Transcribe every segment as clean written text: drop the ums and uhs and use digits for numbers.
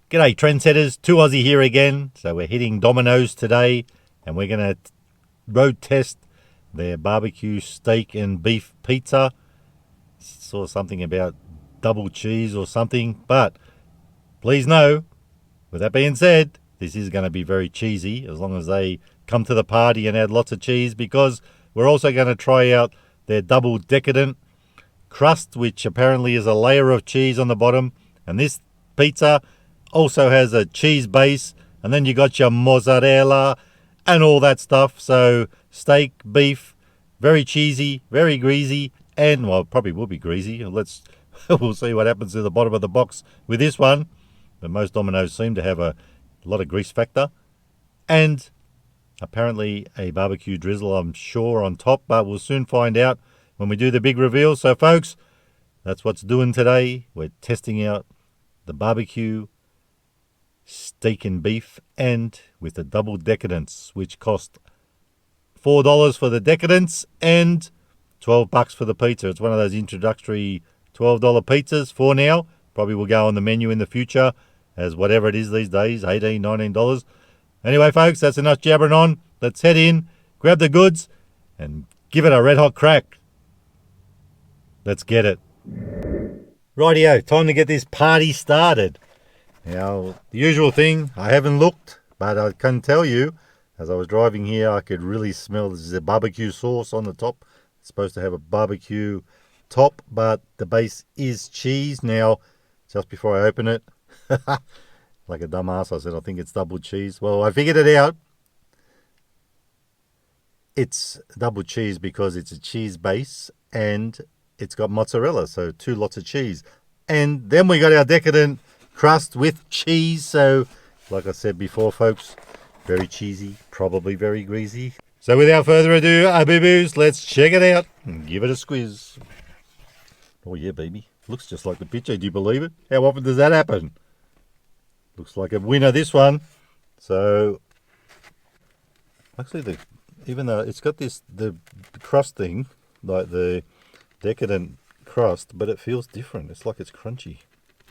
G'day trendsetters, 2Aussie here again. So we're hitting Domino's today and we're going to road test their barbecue steak and beef pizza. Saw something about double cheese or something, but please know, with that being said, this is going to be very cheesy as long as they come to the party and add lots of cheese, because we're also going to try out their double decadent crust, which apparently is a layer of cheese on the bottom, and this pizza also has a cheese base, and then you got your mozzarella and all that stuff. So steak, beef, very cheesy, very greasy, and well, probably will be greasy. We'll see what happens to the bottom of the box with this one. But most Dominoes seem to have a lot of grease factor, and apparently a barbecue drizzle, I'm sure, on top, but we'll soon find out when we do the big reveal. So folks, that's what's doing today. We're testing out the barbecue steak and beef, and with the double decadence, which cost $4 for the decadence and $12 for the pizza. It's one of those introductory $12 pizzas for now. Probably will go on the menu in the future as whatever it is these days, $18, $19. Anyway folks, that's enough jabbering on. Let's head in, grab the goods, and give it a red hot crack. Let's get it. Rightio, time to get this party started. Now, the usual thing, I haven't looked, but I can tell you, as I was driving here, I could really smell the barbecue sauce on the top. It's supposed to have a barbecue top, but the base is cheese. Now, just before I open it, like a dumbass, I said, I think it's double cheese. Well, I figured it out. It's double cheese because it's a cheese base and it's got mozzarella, so two lots of cheese. And then we got our decadent crust with cheese. So like I said before folks, very cheesy, probably very greasy. So without further ado, boo-boos, let's check it out and give it a squiz. Oh yeah baby, looks just like the picture. Do you believe it? How often does that happen? Looks like a winner, this one. So actually, even though it's got the crust thing, like the decadent crust, but it feels different. It's like it's crunchy.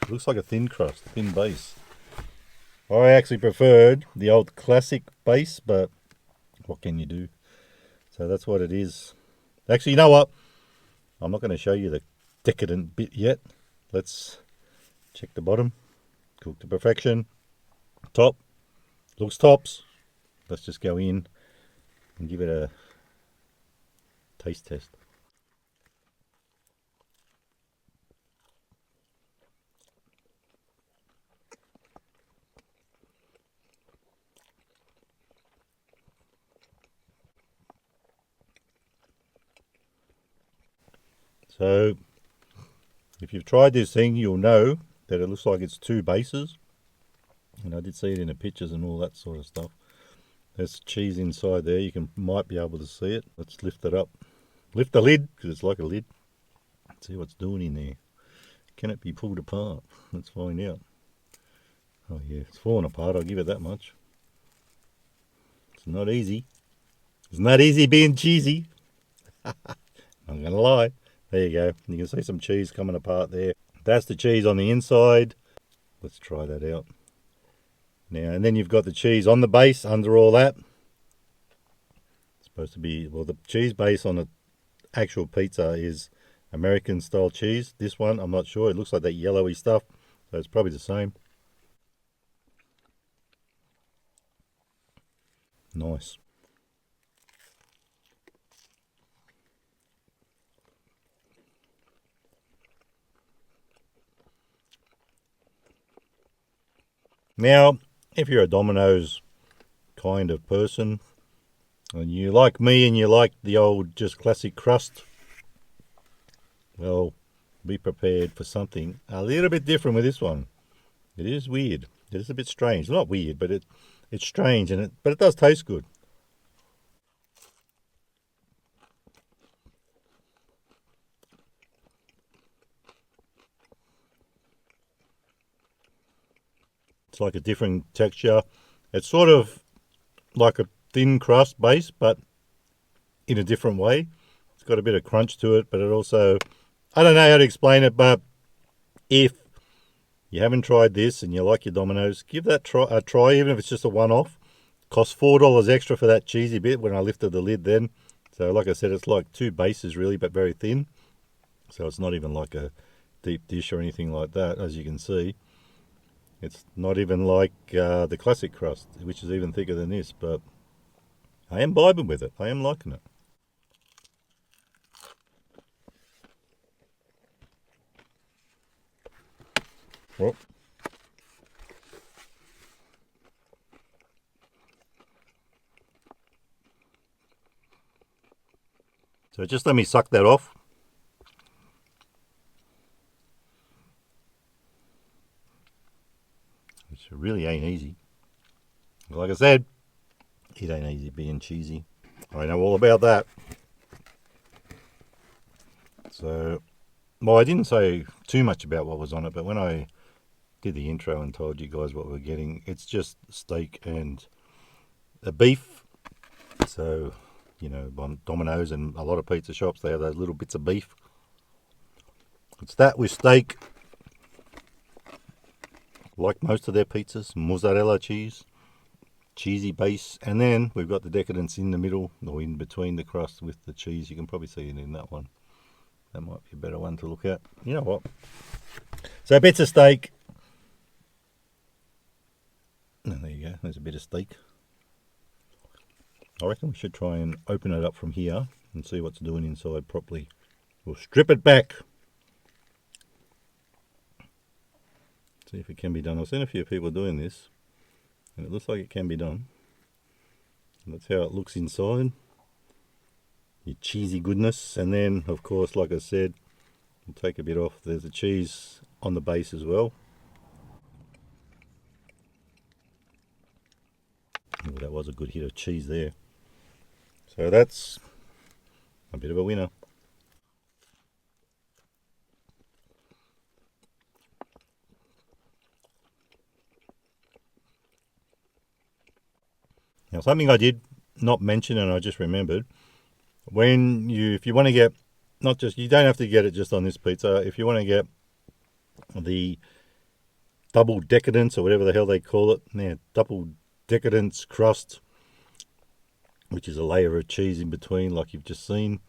It looks like a thin crust, a thin base. I actually preferred the old classic base, but what can you do? So that's what it is. Actually, you know what? I'm not going to show you the decadent bit yet. Let's check the bottom. Cooked to perfection. Top. Looks tops. Let's just go in and give it a taste test. So, if you've tried this thing, you'll know that it looks like it's two bases. And I did see it in the pictures and all that sort of stuff. There's cheese inside there. You might be able to see it. Let's lift it up. Lift the lid, because it's like a lid. Let's see what's doing in there. Can it be pulled apart? Let's find out. Oh yeah, it's falling apart, I'll give it that much. It's not easy. It's not easy being cheesy. I'm gonna lie. There you go. You can see some cheese coming apart there. That's the cheese on the inside. Let's try that out. Now, and then you've got the cheese on the base under all that. It's supposed to be, well, the cheese base on the actual pizza is American style cheese. This one, I'm not sure. It looks like that yellowy stuff. So it's probably the same. Nice. Now, if you're a Domino's kind of person, and you like me and you like the old just classic crust, well, be prepared for something a little bit different with this one. It is weird. It is a bit strange. Not weird, but it's strange, but it does taste good. It's like a different texture. It's sort of like a thin crust base, but in a different way. It's got a bit of crunch to it, but it also, I don't know how to explain it, but if you haven't tried this and you like your Dominoes, give that a try, even if it's just a one-off. Cost $4 extra for that cheesy bit when I lifted the lid then. So like I said, it's like two bases really, but very thin. So it's not even like a deep dish or anything like that, as you can see. It's not even like the classic crust, which is even thicker than this, but I am vibing with it. I am liking it. Well, so just let me suck that off. Which really ain't easy. Like I said, it ain't easy being cheesy. I know all about that. So, well, I didn't say too much about what was on it, but when I did the intro and told you guys what we're getting, it's just steak and a beef. So, you know, on Domino's and a lot of pizza shops, they have those little bits of beef. It's that with steak, like most of their pizzas, mozzarella cheese, cheesy base, and then we've got the Decadence in the middle, or in between the crust with the cheese. You can probably see it in that one. That might be a better one to look at. You know what? So bits of steak. And there you go, there's a bit of steak. I reckon we should try and open it up from here and see what's doing inside properly. We'll strip it back. See if it can be done. I've seen a few people doing this, and it looks like it can be done. And that's how it looks inside. Your cheesy goodness. And then, of course, like I said, we'll take a bit off. There's a cheese on the base as well. Oh, that was a good hit of cheese there. So that's a bit of a winner. Now, something I did not mention and I just remembered, if you want to get, not just, you don't have to get it just on this pizza. If you want to get the double decadence or whatever the hell they call it, double decadence crust, which is a layer of cheese in between like you've just seen,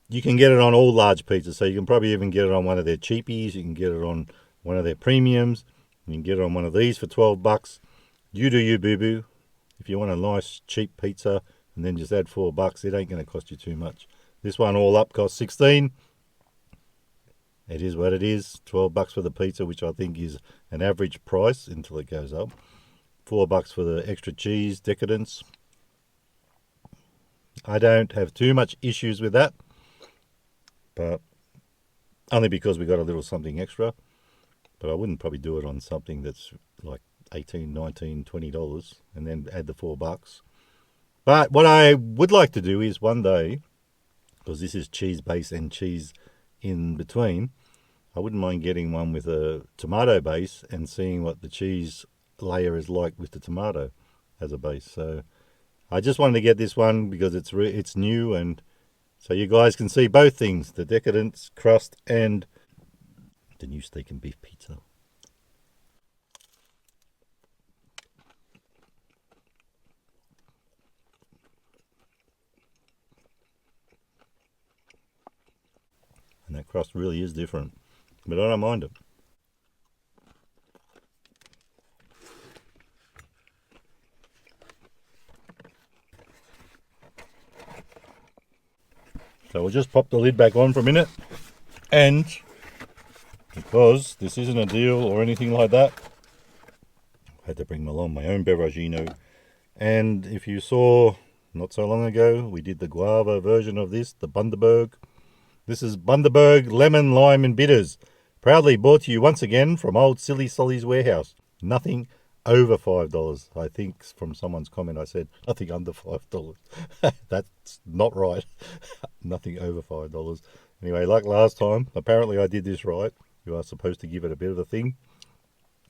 you can get it on all large pizzas. So you can probably even get it on one of their cheapies, you can get it on one of their premiums, you can get it on one of these for $12. You do you, boo-boo. If you want a nice cheap pizza and then just add $4, it ain't going to cost you too much. This one all up costs $16. It is what it is. $12 for the pizza, which I think is an average price until it goes up. $4 for the extra cheese, Decadence. I don't have too much issues with that, but only because we got a little something extra. But I wouldn't probably do it on something that's like $18, $19, $20 and then add the $4. But what I would like to do is one day, because this is cheese base and cheese in between, I wouldn't mind getting one with a tomato base and seeing what the cheese layer is like with the tomato as a base. So I just wanted to get this one because it's new, and so you guys can see both things, the Decadence crust and the new steak and beef pizza. And that crust really is different, but I don't mind it. So we'll just pop the lid back on for a minute, and because this isn't a deal or anything like that, I had to bring along my own Beveragino. And if you saw not so long ago, we did the guava version of this, the Bundaberg. This is Bundaberg Lemon, Lime and Bitters. Proudly brought to you once again from old Silly Solly's warehouse. Nothing over $5. I think from someone's comment I said nothing under $5. That's not right. Nothing over $5. Anyway, like last time, apparently I did this right. You are supposed to give it a bit of a thing.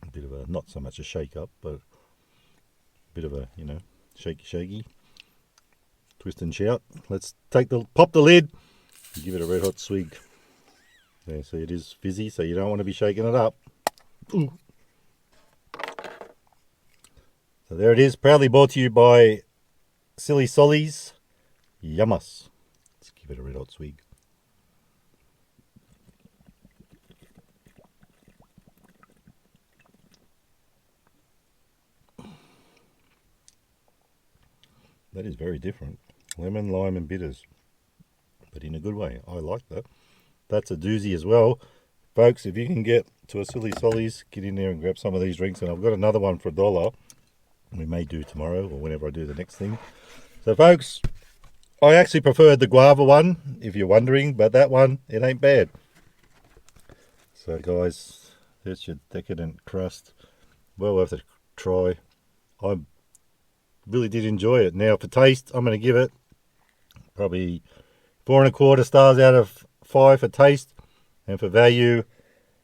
A bit of a, not so much a shake up, but a bit of a, shaky. Twist and shout. Let's pop the lid. Give it a red hot swig. There, see, it is fizzy, so you don't want to be shaking it up. Ooh. So there it is, proudly brought to you by Silly Sollies. Yummus. Let's give it a red hot swig. That is very different. Lemon, lime and bitters. But in a good way. I like that. That's a doozy as well. Folks, if you can get to a Silly Sollies, get in there and grab some of these drinks. And I've got another one for $1. We may do tomorrow or whenever I do the next thing. So folks, I actually preferred the guava one, if you're wondering. But that one, it ain't bad. So guys, there's your Decadent Crust. Well worth a try. I really did enjoy it. Now for taste, I'm going to give it probably 4.25 stars out of 5 for taste. And for value,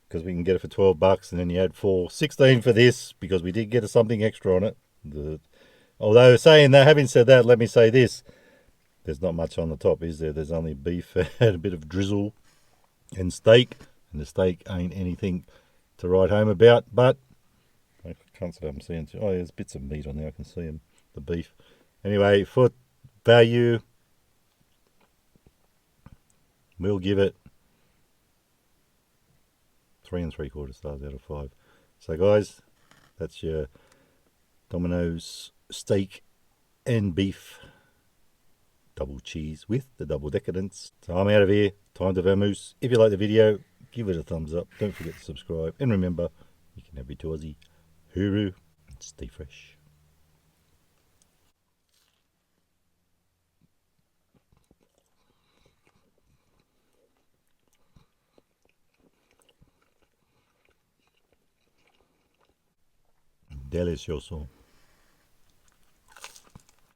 because we can get it for $12, and then you add 16 for this, because we did get something extra on it. Although saying that, having said that, let me say this: there's not much on the top, is there? There's only beef and a bit of drizzle and steak, and the steak ain't anything to write home about. But I can't say I'm seeing. Oh, there's bits of meat on there. I can see them. The beef. Anyway, for value, we'll give it 3.75 stars out of 5. So guys, that's your Domino's steak and beef double cheese with the double decadence. So I'm out of here. Time to vamoose. If you like the video, give it a thumbs up. Don't forget to subscribe. And remember, you can have your Aussie. Hooroo. Stay fresh. Delicioso.